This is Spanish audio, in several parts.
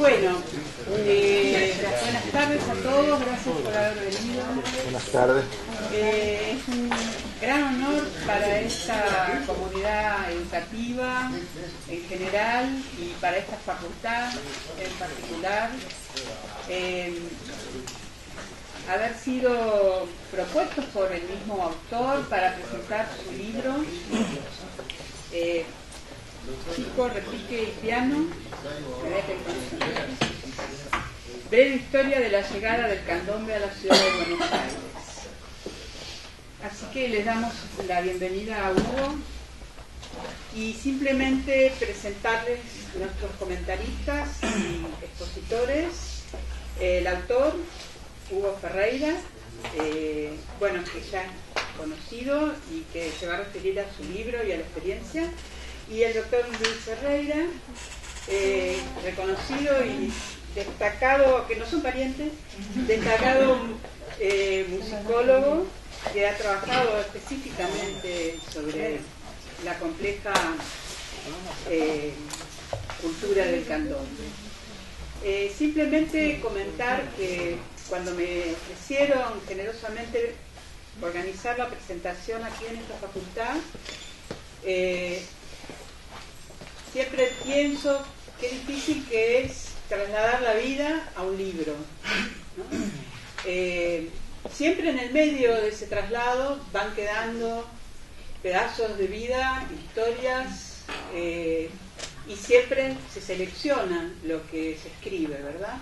Bueno, buenas tardes a todos, gracias por haber venido. Buenas tardes. Es un gran honor para esta comunidad educativa en general y para esta facultad en particular haber sido propuestos por el mismo autor para presentar su libro Chico, Repique y Piano, breve historia de la llegada del candombe a la ciudad de Buenos Aires. Así que les damos la bienvenida a Hugo y simplemente presentarles nuestros comentaristas y expositores. El autor, Hugo Ferreira, bueno, que ya es conocido y que se va a referir a su libro y a la experiencia, y el doctor Luis Ferreira, reconocido y destacado, que no son parientes, destacado musicólogo que ha trabajado específicamente sobre la compleja cultura del candombe. Simplemente comentar que cuando me ofrecieron generosamente organizar la presentación aquí en esta facultad, siempre pienso qué difícil que es trasladar la vida a un libro, ¿no? Siempre en el medio de ese traslado van quedando pedazos de vida, historias, y siempre se selecciona lo que se escribe, ¿verdad?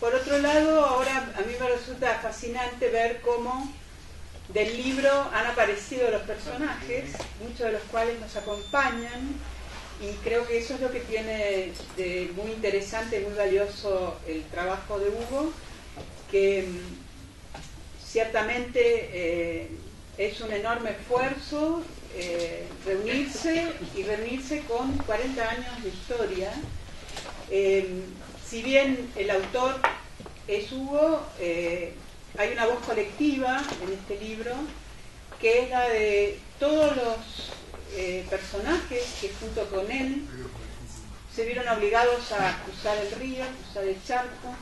Por otro lado, ahora a mí me resulta fascinante ver cómo del libro han aparecido los personajes, muchos de los cuales nos acompañan, y creo que eso es lo que tiene de muy interesante, muy valioso el trabajo de Hugo, que ciertamente es un enorme esfuerzo reunirse con 40 años de historia. Si bien el autor es Hugo, hay una voz colectiva en este libro que es la de todos los personajes que junto con él se vieron obligados a cruzar el río, cruzar el charco,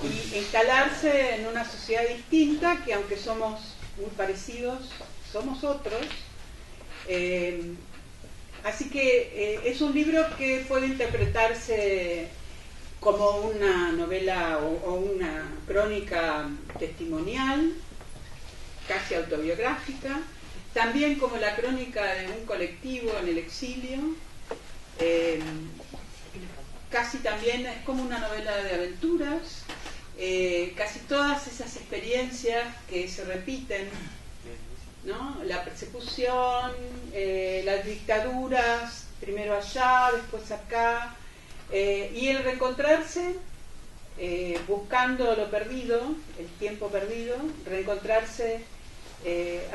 y instalarse en una sociedad distinta, que aunque somos muy parecidos, somos otros. Así que es un libro que puede interpretarse como una novela o una crónica testimonial, casi autobiográfica, también como la crónica de un colectivo en el exilio, casi también es como una novela de aventuras, casi todas esas experiencias que se repiten, ¿no? La persecución, las dictaduras, primero allá, después acá, y el reencontrarse, buscando lo perdido, el tiempo perdido, reencontrarse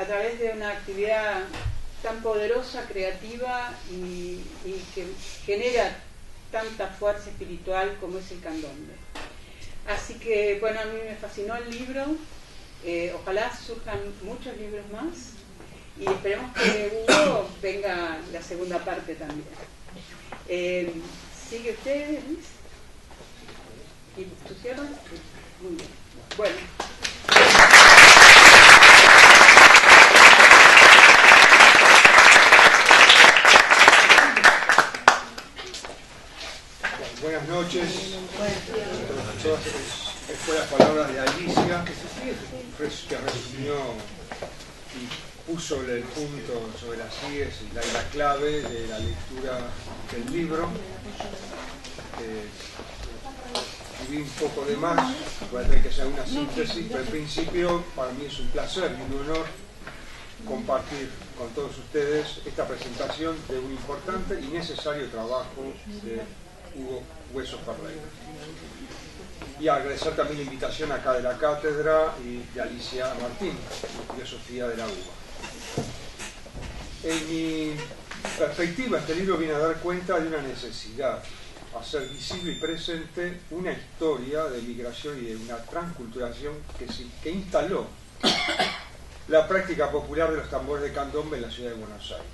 a través de una actividad tan poderosa, creativa y que genera tanta fuerza espiritual como es el candombe. Así que, bueno, a mí me fascinó el libro. Ojalá surjan muchos libros más y esperemos que Hugo venga la segunda parte también. ¿Sigue usted, Luis? ¿Y tú cierras? Muy bien. Bueno. Buenas noches. Todas las palabras de Alicia, que resumió y puso el punto sobre las IES y la clave de la lectura del libro. Escribí un poco de más, voy a tener que hacer una síntesis, pero en principio para mí es un placer y un honor compartir con todos ustedes esta presentación de un importante y necesario trabajo de Hugo Hueso Ferreira. Y agradecer también la invitación acá de la cátedra y de Alicia Martín, Filosofía de la UBA. En mi perspectiva, este libro viene a dar cuenta de una necesidad, hacer visible y presente una historia de migración y de una transculturación que instaló la práctica popular de los tambores de candombe en la ciudad de Buenos Aires.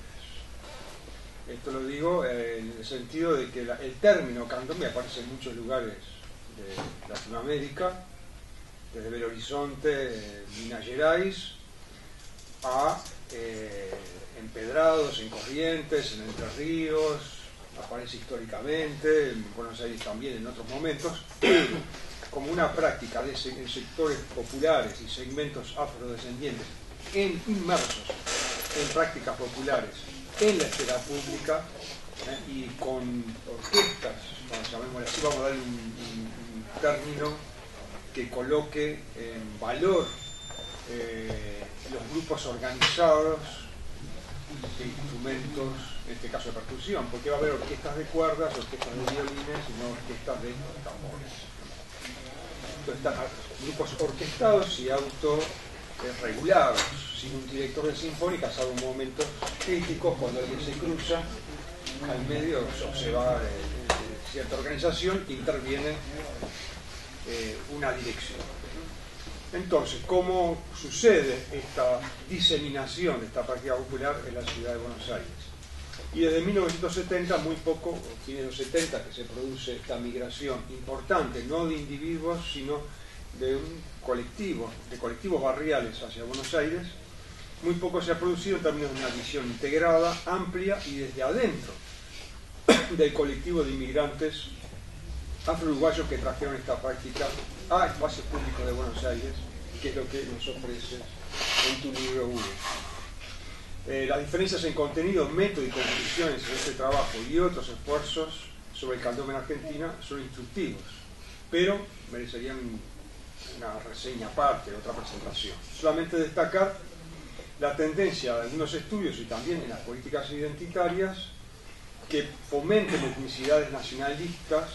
Esto lo digo en el sentido de que el término candombe aparece en muchos lugares de Latinoamérica, desde Belo Horizonte, Minas Gerais, a Empedrados, en Corrientes, en Entre Ríos, aparece históricamente, en Buenos Aires también en otros momentos, como una práctica en sectores populares y segmentos afrodescendientes inmersos en prácticas populares en la esfera pública, y con orquestas, llamémosle así, vamos a darle un término que coloque en valor los grupos organizados de instrumentos, en este caso de percusión, porque va a haber orquestas de cuerdas, orquestas de violines y no orquestas de tambores. Entonces están grupos orquestados y autorregulados, sin un director de sinfónica, salvo momentos críticos cuando alguien se cruza al medio, se va cierta organización, interviene una dirección. Entonces, ¿cómo sucede esta diseminación de esta práctica popular en la ciudad de Buenos Aires? Y desde 1970, muy poco, fines de los 70, que se produce esta migración importante, no de individuos, sino de un colectivo, de colectivos barriales hacia Buenos Aires. Muy poco se ha producido en términos de una visión integrada, amplia y desde adentro del colectivo de inmigrantes afro-uruguayos que trajeron esta práctica a espacios públicos de Buenos Aires, que es lo que nos ofrece en tu libro, Hugo. Las diferencias en contenido, método y conclusiones de este trabajo y otros esfuerzos sobre el candombe en Argentina son instructivos, pero merecerían una reseña aparte, otra presentación. Solamente destacar la tendencia de algunos estudios y también en las políticas identitarias que fomenten etnicidades nacionalistas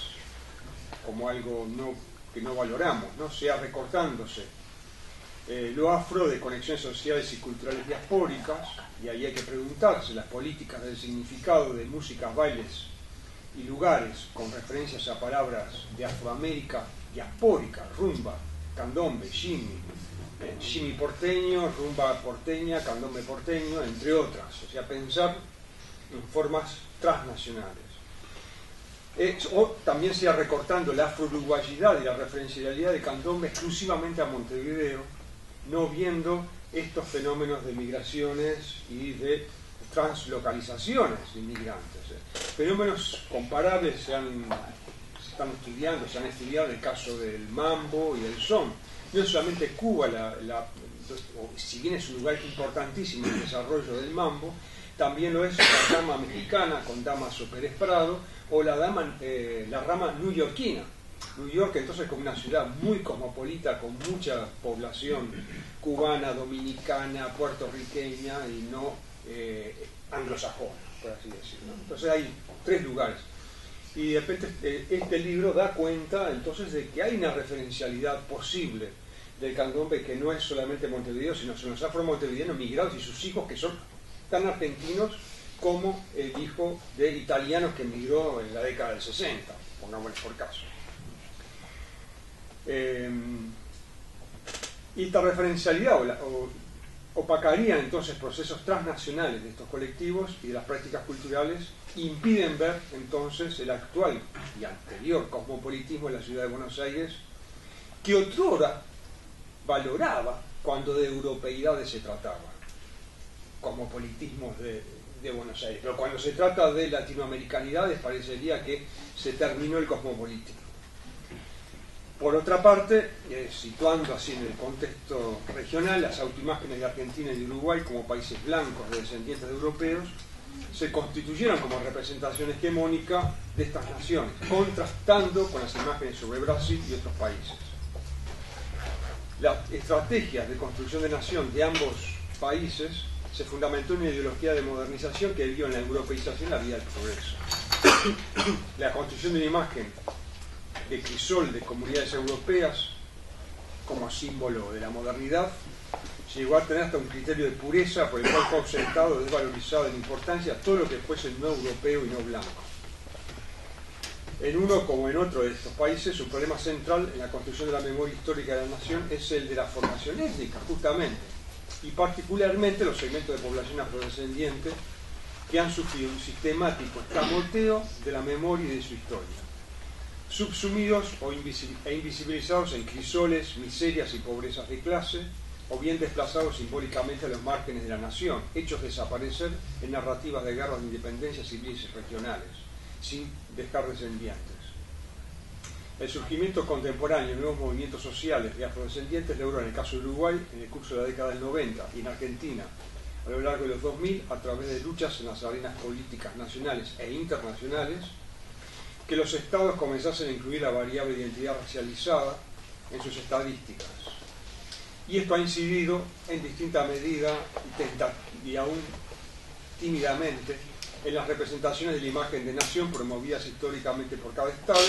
como algo que no valoramos, ¿no? Sea recortándose lo afro de conexiones sociales y culturales diaspóricas, y ahí hay que preguntarse las políticas del significado de músicas, bailes y lugares con referencias a palabras de Afroamérica diaspórica, rumba, candombe, shimi porteño, rumba porteña, candombe porteño, entre otras. O sea, pensar en formas transnacionales. O también sea recortando la afro-uruguayidad y la referencialidad de candombe exclusivamente a Montevideo, no viendo estos fenómenos de migraciones y de translocalizaciones de inmigrantes. Fenómenos comparables se han estudiado el caso del mambo y del son. No solamente Cuba, si bien es un lugar importantísimo en el desarrollo del mambo, también lo es la rama mexicana con Damaso Pérez Prado, o la rama newyorkina. New York entonces como una ciudad muy cosmopolita, con mucha población cubana, dominicana, puertorriqueña y no anglosajona, por así decirlo. Entonces hay tres lugares. Y de repente este libro da cuenta entonces de que hay una referencialidad posible del candombe que no es solamente Montevideo, sino son los afro-montevideanos migrados y sus hijos que son tan argentinos como el hijo de italianos que emigró en la década del 60, pongámosle por caso. Y esta referencialidad opacaría entonces procesos transnacionales de estos colectivos y de las prácticas culturales, impiden ver entonces el actual y anterior cosmopolitismo en la ciudad de Buenos Aires, que otrora valoraba cuando de europeidades se trataba, cosmopolitismos de Buenos Aires, pero cuando se trata de latinoamericanidades parecería que se terminó el cosmopolitismo. Por otra parte, situando así en el contexto regional las autoimágenes de Argentina y de Uruguay como países blancos de descendientes de europeos, se constituyeron como representación hegemónica de estas naciones, contrastando con las imágenes sobre Brasil y otros países. Las estrategias de construcción de nación de ambos países se fundamentó en una ideología de modernización que vio en la europeización la vía del progreso. La construcción de una imagen de crisol de comunidades europeas como símbolo de la modernidad llegó a tener hasta un criterio de pureza por el cual fue ausentado, desvalorizado en importancia todo lo que fuese no europeo y no blanco. En uno como en otro de estos países, su problema central en la construcción de la memoria histórica de la nación es el de la formación étnica, justamente, y particularmente los segmentos de población afrodescendiente que han sufrido un sistemático escamoteo de la memoria y de su historia, subsumidos e invisibilizados en crisoles, miserias y pobrezas de clase, o bien desplazados simbólicamente a los márgenes de la nación, hechos desaparecer en narrativas de guerras de independencia civiles y regionales, sin dejar descendientes. El surgimiento contemporáneo de nuevos movimientos sociales de afrodescendientes logró en el caso de Uruguay, en el curso de la década del 90, y en Argentina, a lo largo de los 2000, a través de luchas en las arenas políticas nacionales e internacionales, que los estados comenzasen a incluir la variable de identidad racializada en sus estadísticas. Y esto ha incidido en distinta medida y aún tímidamente en las representaciones de la imagen de nación promovidas históricamente por cada estado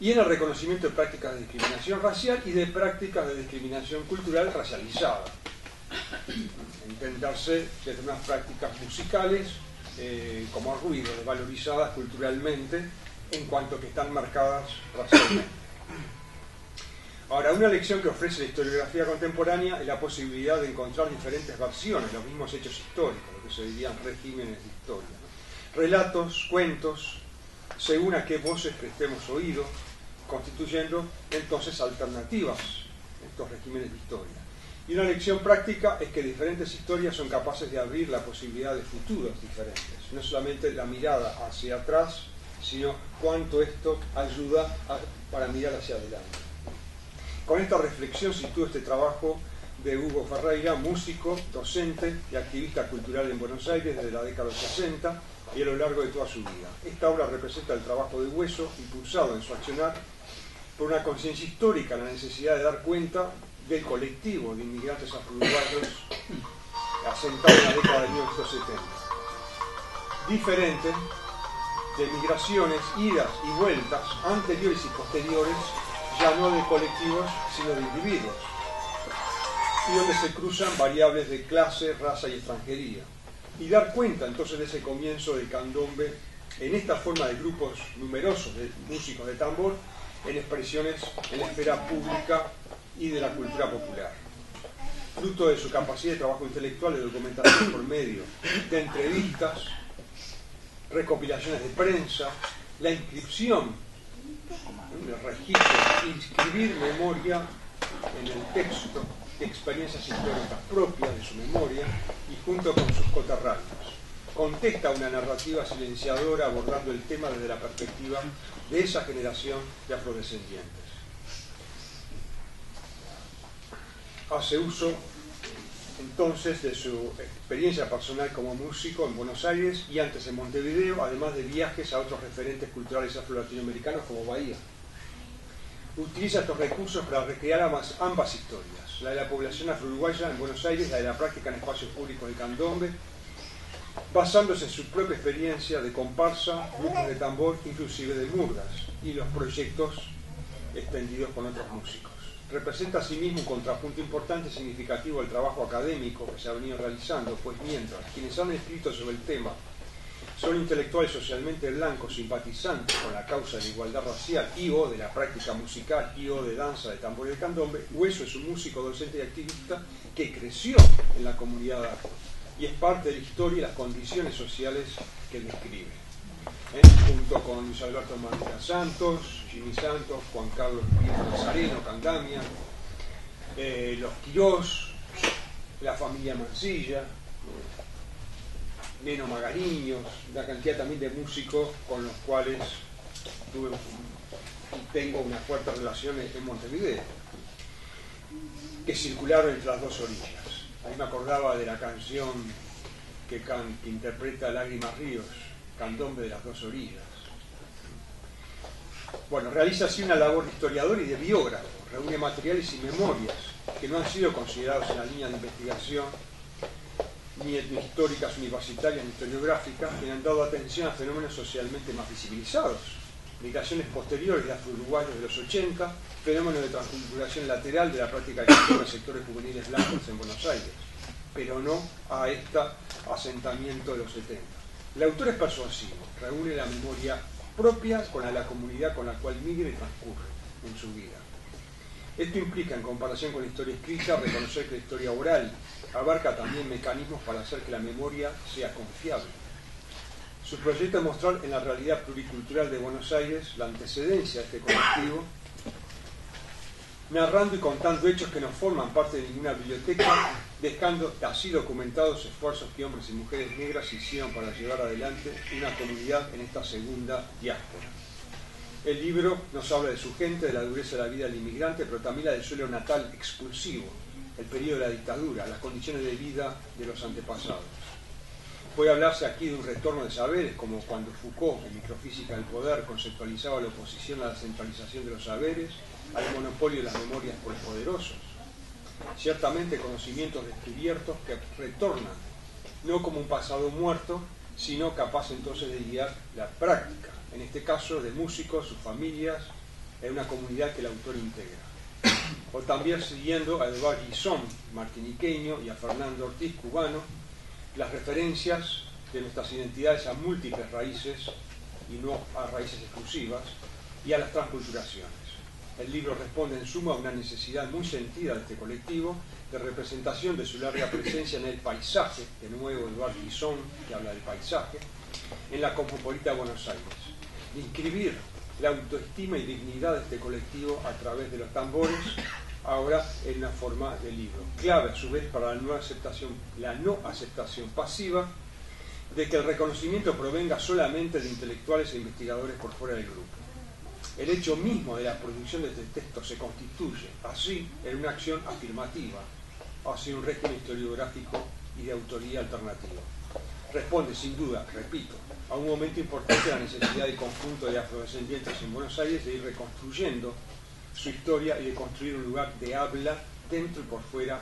y en el reconocimiento de prácticas de discriminación racial y de prácticas de discriminación cultural racializada. Entenderse desde unas prácticas musicales como ruido, desvalorizadas culturalmente en cuanto que están marcadas racialmente. Ahora, una lección que ofrece la historiografía contemporánea es la posibilidad de encontrar diferentes versiones de los mismos hechos históricos, lo que se dirían regímenes de historia, ¿no? Relatos, cuentos, según a qué voces prestemos oído, constituyendo entonces alternativas a estos regímenes de historia. Y una lección práctica es que diferentes historias son capaces de abrir la posibilidad de futuros diferentes, no solamente la mirada hacia atrás, sino cuánto esto ayuda para mirar hacia adelante. Con esta reflexión sitúo este trabajo de Hugo Ferreira, músico, docente y activista cultural en Buenos Aires desde la década de los 60 y a lo largo de toda su vida. Esta obra representa el trabajo de Hueso, impulsado en su accionar por una conciencia histórica, la necesidad de dar cuenta del colectivo de inmigrantes afro-uruguayos asentado en la década de 1970. Diferente de migraciones, idas y vueltas anteriores y posteriores, ya no de colectivos, sino de individuos, y donde se cruzan variables de clase, raza y extranjería. Y dar cuenta entonces de ese comienzo del candombe en esta forma de grupos numerosos de músicos de tambor en expresiones en la esfera pública y de la cultura popular. Fruto de su capacidad de trabajo intelectual y de documentación por medio de entrevistas, recopilaciones de prensa, la inscripción, el registro, inscribir memoria en el texto, experiencias históricas propias de su memoria y junto con sus coterráneos. Contesta una narrativa silenciadora abordando el tema desde la perspectiva de esa generación de afrodescendientes. Hace uso entonces de su experiencia personal como músico en Buenos Aires y antes en Montevideo, además de viajes a otros referentes culturales afro-latinoamericanos como Bahía. Utiliza estos recursos para recrear ambas historias, la de la población afro-uruguaya en Buenos Aires, la de la práctica en espacios públicos de candombe, basándose en su propia experiencia de comparsa, grupos de tambor, inclusive de murgas, y los proyectos extendidos con otros músicos. Representa asimismo un contrapunto importante y significativo al trabajo académico que se ha venido realizando, pues mientras quienes han escrito sobre el tema son intelectuales socialmente blancos, simpatizantes con la causa de la igualdad racial y o de la práctica musical y o de danza de tambor y de candombe, Hueso es un músico, docente y activista que creció en la comunidad afro y es parte de la historia y las condiciones sociales que describe. Junto con Luis Alberto Martínez Santos, Jimmy Santos, Juan Carlos Pío Nazareno, Candamia, los Quirós, la familia Mansilla, Neno Magariños, una cantidad también de músicos con los cuales tuve y tengo una fuerte relación en Montevideo, que circularon entre las dos orillas. Ahí me acordaba de la canción que interpreta Lágrimas Ríos, Candombe de las dos orillas. Bueno, realiza así una labor de historiador y de biógrafo, reúne materiales y memorias que no han sido considerados en la línea de investigación ni históricas universitarias ni historiográficas, que han dado atención a fenómenos socialmente más visibilizados. Migraciones posteriores de afro-uruguayos de los 80, fenómenos de transculturación lateral de la práctica de sectores juveniles blancos en Buenos Aires, pero no a este asentamiento de los 70. El autor es persuasivo, reúne la memoria propia con la comunidad con la cual migra y transcurre en su vida. Esto implica, en comparación con la historia escrita, reconocer que la historia oral abarca también mecanismos para hacer que la memoria sea confiable. Su proyecto es mostrar en la realidad pluricultural de Buenos Aires la antecedencia de este colectivo, narrando y contando hechos que no forman parte de ninguna biblioteca, dejando así documentados esfuerzos que hombres y mujeres negras hicieron para llevar adelante una comunidad en esta segunda diáspora. El libro nos habla de su gente, de la dureza de la vida del inmigrante, pero también la del suelo natal expulsivo, el periodo de la dictadura, las condiciones de vida de los antepasados. Puede hablarse aquí de un retorno de saberes, como cuando Foucault, en Microfísica del Poder, conceptualizaba la oposición a la centralización de los saberes, al monopolio de las memorias por los poderosos. Ciertamente conocimientos descubiertos que retornan, no como un pasado muerto, sino capaz entonces de guiar la práctica, en este caso de músicos, sus familias, en una comunidad que el autor integra. O también siguiendo a Eduard Guisson, martiniqueño, y a Fernando Ortiz, cubano, las referencias de nuestras identidades a múltiples raíces y no a raíces exclusivas, y a las transculturaciones. El libro responde en suma a una necesidad muy sentida de este colectivo de representación de su larga presencia en el paisaje, de nuevo Eduard Guisson, que habla del paisaje, en la cosmopolita Buenos Aires, de inscribir la autoestima y dignidad de este colectivo a través de los tambores, ahora en una forma de libro, clave a su vez para la no aceptación pasiva de que el reconocimiento provenga solamente de intelectuales e investigadores por fuera del grupo. El hecho mismo de la producción de este texto se constituye así en una acción afirmativa hacia un régimen historiográfico y de autoría alternativa. Responde sin duda, repito, a un momento importante la necesidad del conjunto de afrodescendientes en Buenos Aires de ir reconstruyendo su historia y de construir un lugar de habla dentro y por fuera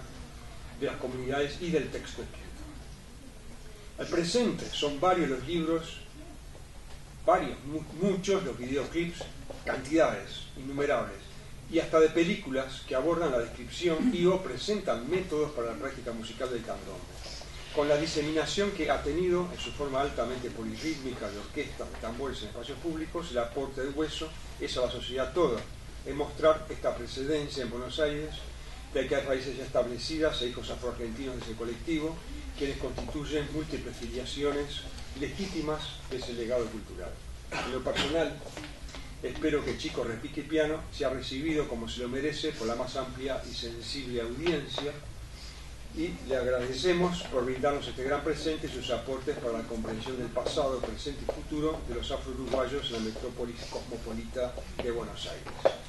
de las comunidades y del texto escrito. Al presente son varios los libros, muchos los videoclips, cantidades innumerables, y hasta de películas que abordan la descripción y o presentan métodos para la práctica musical del candombe, con la diseminación que ha tenido en su forma altamente polirrítmica de orquestas, de tambores en espacios públicos. El aporte de Hueso es a la sociedad toda, en mostrar esta precedencia en Buenos Aires de que hay raíces ya establecidas e hijos afroargentinos de ese colectivo, quienes constituyen múltiples filiaciones legítimas de ese legado cultural. En lo personal, espero que Chico Repique Piano sea recibido como se lo merece por la más amplia y sensible audiencia, y le agradecemos por brindarnos este gran presente y sus aportes para la comprensión del pasado, presente y futuro de los afro-uruguayos en la metrópolis cosmopolita de Buenos Aires.